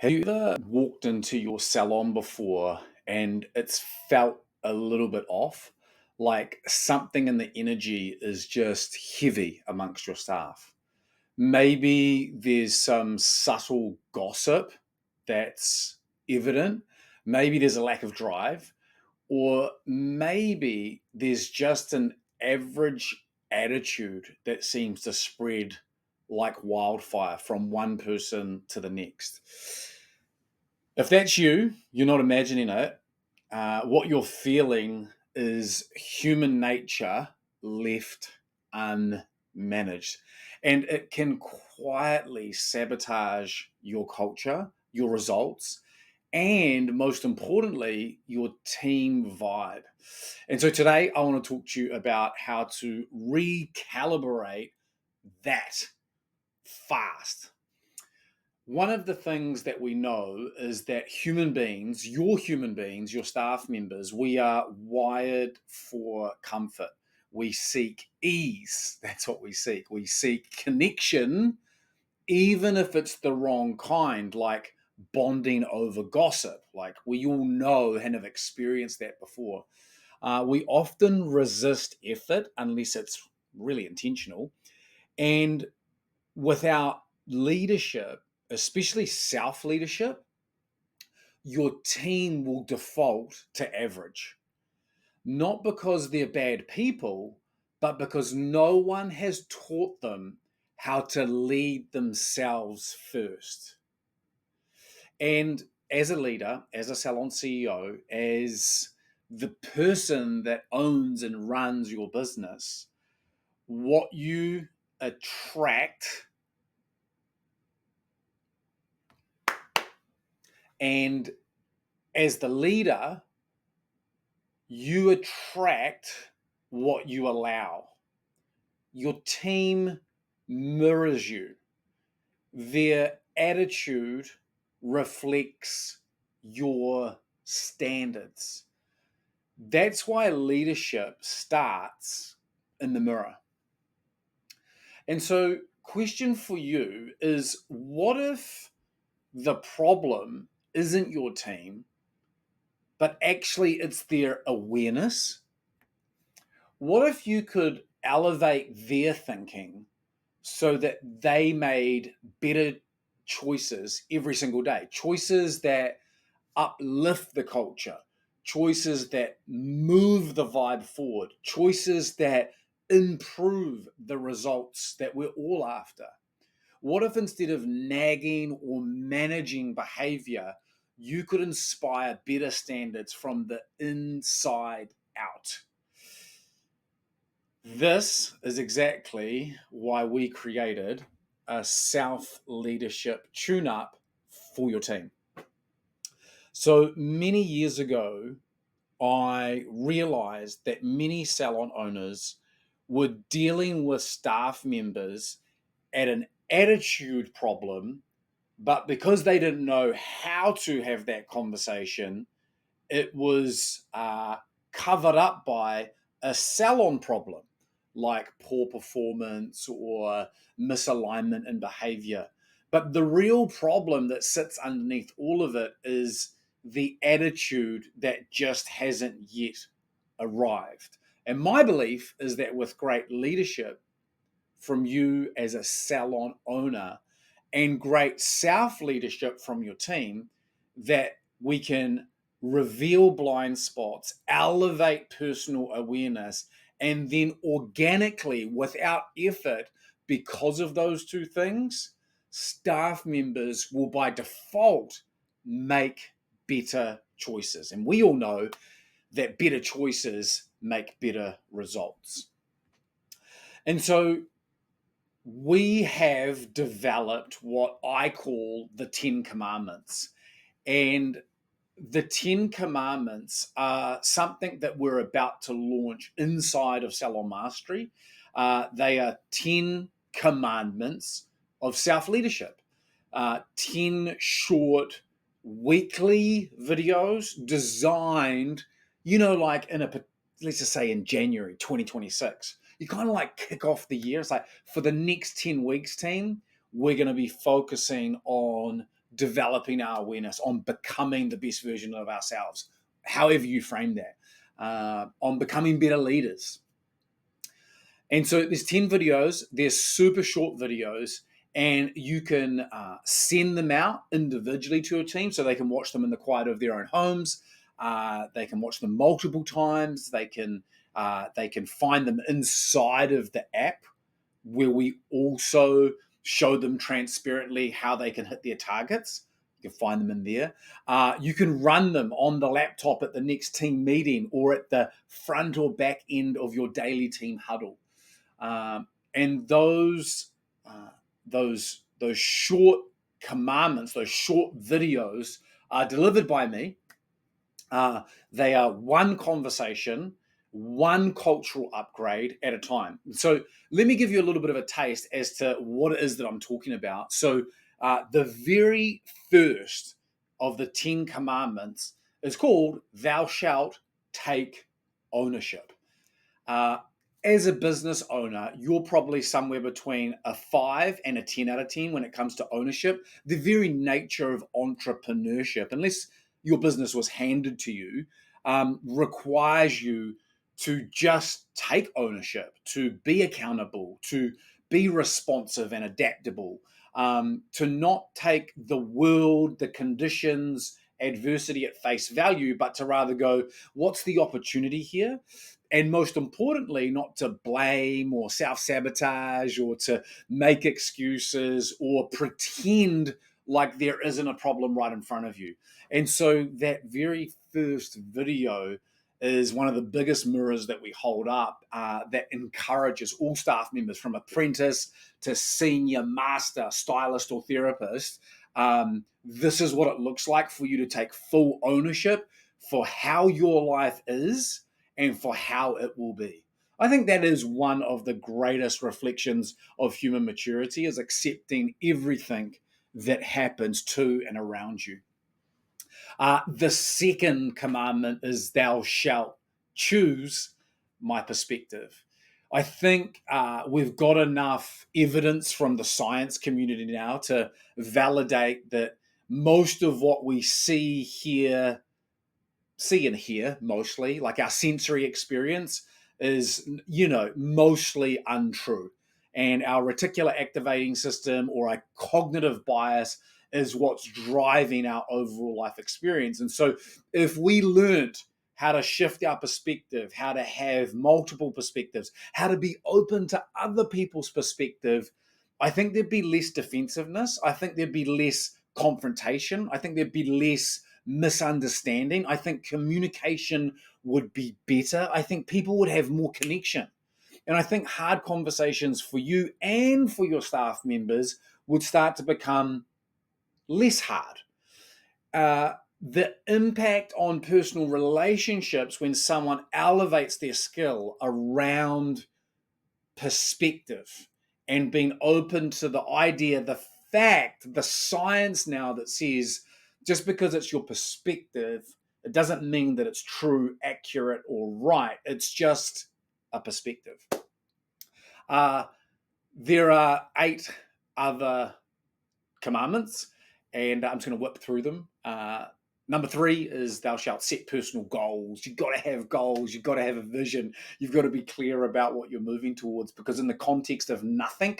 Have you ever walked into your salon before and it's felt a little bit off? Like something in the energy is just heavy amongst your staff. Maybe there's some subtle gossip that's evident. Maybe there's a lack of drive. Or maybe there's just an average attitude that seems to spread like wildfire from one person to the next. If that's you, you're not imagining it. What you're feeling is human nature left unmanaged. And it can quietly sabotage your culture, your results, and most importantly, your team vibe. And so today I want to talk to you about how to recalibrate that fast. One of the things that we know is that human beings, your staff members, we are wired for comfort. We seek ease. That's what we seek. We seek connection, even if it's the wrong kind, like bonding over gossip. Like we all know and have experienced that before. We often resist effort unless it's really intentional. And without leadership, especially self leadership, your team will default to average. Not because they're bad people, but because no one has taught them how to lead themselves first. And as a leader, as a salon CEO, as the person that owns and runs your business, what you attract and as the leader, you attract what you allow. Your team mirrors you. Their attitude reflects your standards. That's why leadership starts in the mirror. And so, question for you is, what if the problem isn't your team, but actually it's their awareness? What if you could elevate their thinking so that they made better choices every single day? Choices that uplift the culture, choices that move the vibe forward, choices that improve the results that we're all after. What if instead of nagging or managing behavior, you could inspire better standards from the inside out? This is exactly why we created a self leadership tune up for your team. So many years ago, I realized that many salon owners were dealing with staff members at an attitude problem, but because they didn't know how to have that conversation, it was covered up by a salon problem like poor performance or misalignment in behavior. But the real problem that sits underneath all of it is the attitude that just hasn't yet arrived. And my belief is that with great leadership from you as a salon owner and great self leadership from your team, that we can reveal blind spots, elevate personal awareness, and then organically, without effort, because of those two things, staff members will by default make better choices. And we all know that better choices make better results. And so we have developed what I call the 10 Commandments. And the 10 Commandments are something that we're about to launch inside of Salon Mastery. They are 10 commandments of self leadership, 10 short weekly videos designed, like let's just say in January 2026. You kind of like kick off the year. It's like for the next 10 weeks, team, we're going to be focusing on developing our awareness, on becoming the best version of ourselves, however you frame that, on becoming better leaders. And so there's 10 videos, there's super short videos, and you can send them out individually to a team so they can watch them in the quiet of their own homes. They can watch them multiple times. They can find them inside of the app, where we also show them transparently how they can hit their targets. You can find them in there. You can run them on the laptop at the next team meeting or at the front or back end of your daily team huddle. And those short commandments, those short videos, are delivered by me. They are one conversation, one cultural upgrade at a time. So let me give you a little bit of a taste as to what it is that I'm talking about. So the very first of the 10 commandments is called "Thou shalt take ownership." Uh, as a business owner, you're probably somewhere between a 5 and a 10 out of 10 when it comes to ownership. The very nature of entrepreneurship, unless your business was handed to you, requires you to just take ownership, to be accountable, to be responsive and adaptable, to not take the world, the conditions, adversity at face value, but to rather go, what's the opportunity here? And most importantly, not to blame or self-sabotage or to make excuses or pretend like there isn't a problem right in front of you. And so that very first video is one of the biggest mirrors that we hold up, that encourages all staff members, from apprentice to senior, master, stylist, or therapist. This is what it looks like for you to take full ownership for how your life is and for how it will be. I think that is one of the greatest reflections of human maturity, is accepting everything that happens to and around you. The second commandment is "Thou shalt choose my perspective." I think we've got enough evidence from the science community now to validate that most of what we see and hear, mostly, like our sensory experience, is, mostly untrue. And our reticular activating system, or our cognitive bias, is what's driving our overall life experience. And so if we learnt how to shift our perspective, how to have multiple perspectives, how to be open to other people's perspective, I think there'd be less defensiveness. I think there'd be less confrontation. I think there'd be less misunderstanding. I think communication would be better. I think people would have more connection. And I think hard conversations for you and for your staff members would start to become less hard. The impact on personal relationships when someone elevates their skill around perspective and being open to the idea, the fact, the science now that says just because it's your perspective, it doesn't mean that it's true, accurate, or right. It's just a perspective. There are 8 other commandments, and I'm just going to whip through them. Number 3 is "Thou shalt set personal goals." You've got to have goals. You've got to have a vision. You've got to be clear about what you're moving towards, because in the context of nothing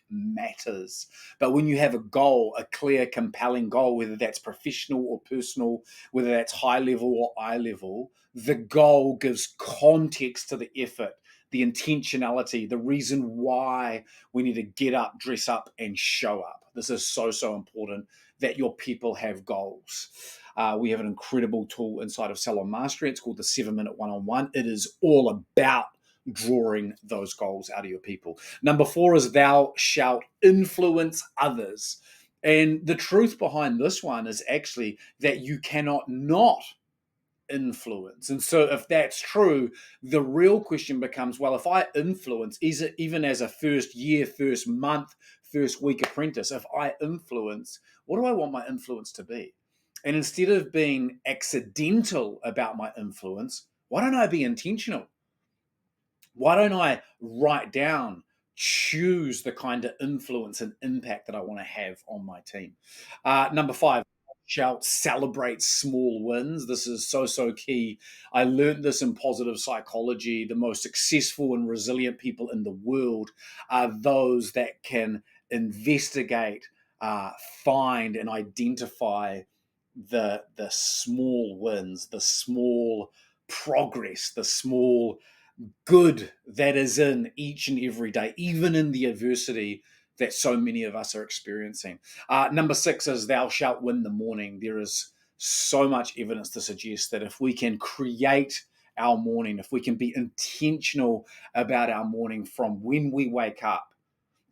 matters. But when you have a goal, a clear, compelling goal, whether that's professional or personal, whether that's high level or eye level, the goal gives context to the effort, the intentionality, the reason why we need to get up, dress up, and show up. This is so, so important that your people have goals. We have an incredible tool inside of Salon Mastery. It's called the 7-minute one-on-one. It is all about drawing those goals out of your people. Number 4 is "Thou shalt influence others." And the truth behind this one is actually that you cannot not influence. And so if that's true, the real question becomes, well, if I influence, is it even as a first year, first month, first week apprentice, if I influence, what do I want my influence to be? And instead of being accidental about my influence, why don't I be intentional? Why don't I write down, choose the kind of influence and impact that I want to have on my team. Number 5, shall celebrate small wins. This is so key. I learned this in positive psychology. The most successful and resilient people in the world are those that can investigate, uh, find, and identify the small wins, the small progress, the small good that is in each and every day, even in the adversity that so many of us are experiencing. Number 6 is thou shalt win the morning. There is so much evidence to suggest that if we can create our morning, if we can be intentional about our morning from when we wake up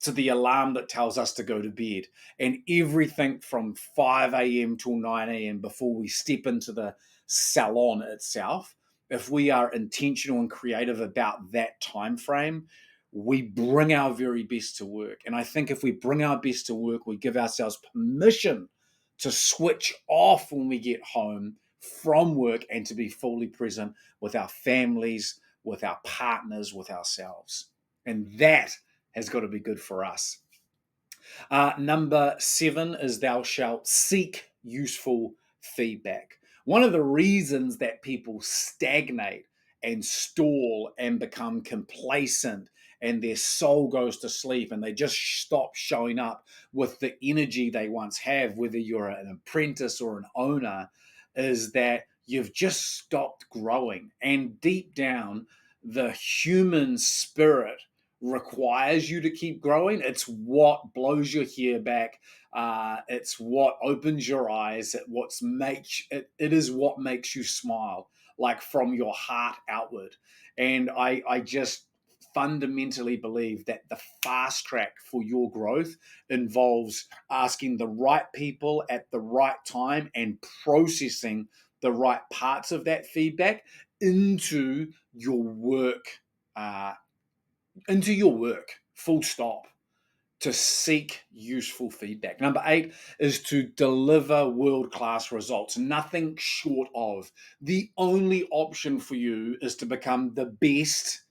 to the alarm that tells us to go to bed, and everything from 5 a.m. till 9 a.m. before we step into the salon itself, if we are intentional and creative about that time frame, we bring our very best to work. And I think if we bring our best to work, we give ourselves permission to switch off when we get home from work and to be fully present with our families, with our partners, with ourselves. And that has got to be good for us. Number 7 is thou shalt seek useful feedback. One of the reasons that people stagnate and stall and become complacent and their soul goes to sleep and they just stop showing up with the energy they once have, whether you're an apprentice or an owner, is that you've just stopped growing. And deep down, the human spirit requires you to keep growing. It's what blows your hair back. It's what opens your eyes. It is what makes you smile, like from your heart outward. And I just fundamentally believe that the fast track for your growth involves asking the right people at the right time and processing the right parts of that feedback into your work, uh, full stop, to seek useful feedback. Number 8 is to deliver world class results, nothing short of. The only option for you is to become the best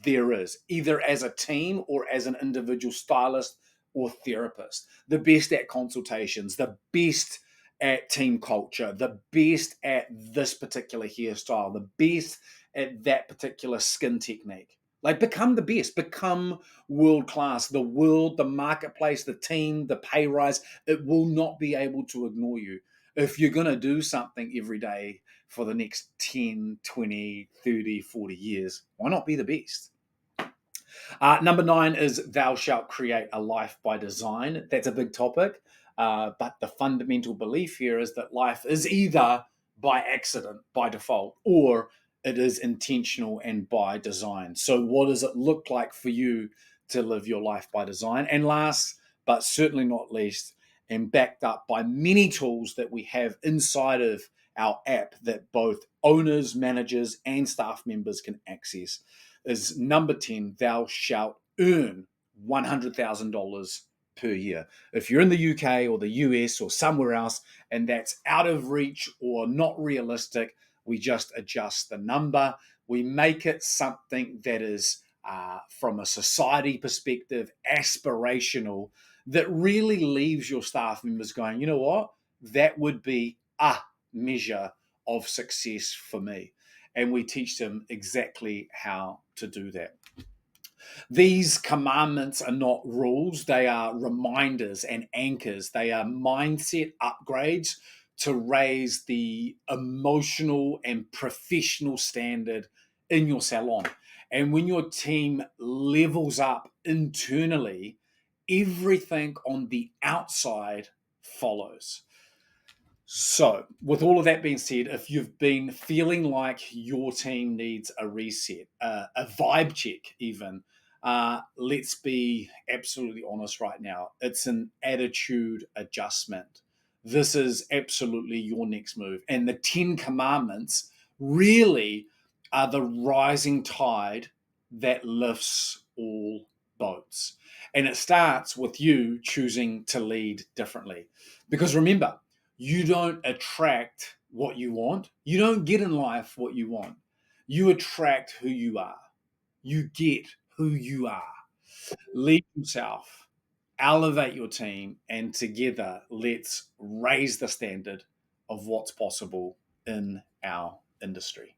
there is, either as a team or as an individual stylist or therapist. The best at consultations, the best at team culture, the best at this particular hairstyle, the best at that particular skin technique. Like, become the best, become world class. The world, the marketplace, the team, the pay rise, it will not be able to ignore you. If you're going to do something every day for the next 10, 20, 30, 40 years, why not be the best? Number 9 is thou shalt create a life by design. That's a big topic. But the fundamental belief here is that life is either by accident, by default, or it is intentional and by design. So, what does it look like for you to live your life by design? And last, but certainly not least, and backed up by many tools that we have inside of our app that both owners, managers, and staff members can access, is number 10, thou shalt earn $100,000 per year. If you're in the UK or the US or somewhere else and that's out of reach or not realistic, we just adjust the number. We make it something that is, from a society perspective, aspirational, that really leaves your staff members going, you know what? That would be a measure of success for me. And we teach them exactly how to do that. These commandments are not rules, they are reminders and anchors. They are mindset upgrades to raise the emotional and professional standard in your salon. And when your team levels up internally, everything on the outside follows. So, with all of that being said, if you've been feeling like your team needs a reset, a vibe check, even, let's be absolutely honest right now. It's an attitude adjustment. This is absolutely your next move. And the 10 commandments really are the rising tide that lifts all boats. And it starts with you choosing to lead differently. Because remember, you don't attract what you want. You don't get in life what you want. You attract who you are. You get who you are. Lead yourself, elevate your team, and together let's raise the standard of what's possible in our industry.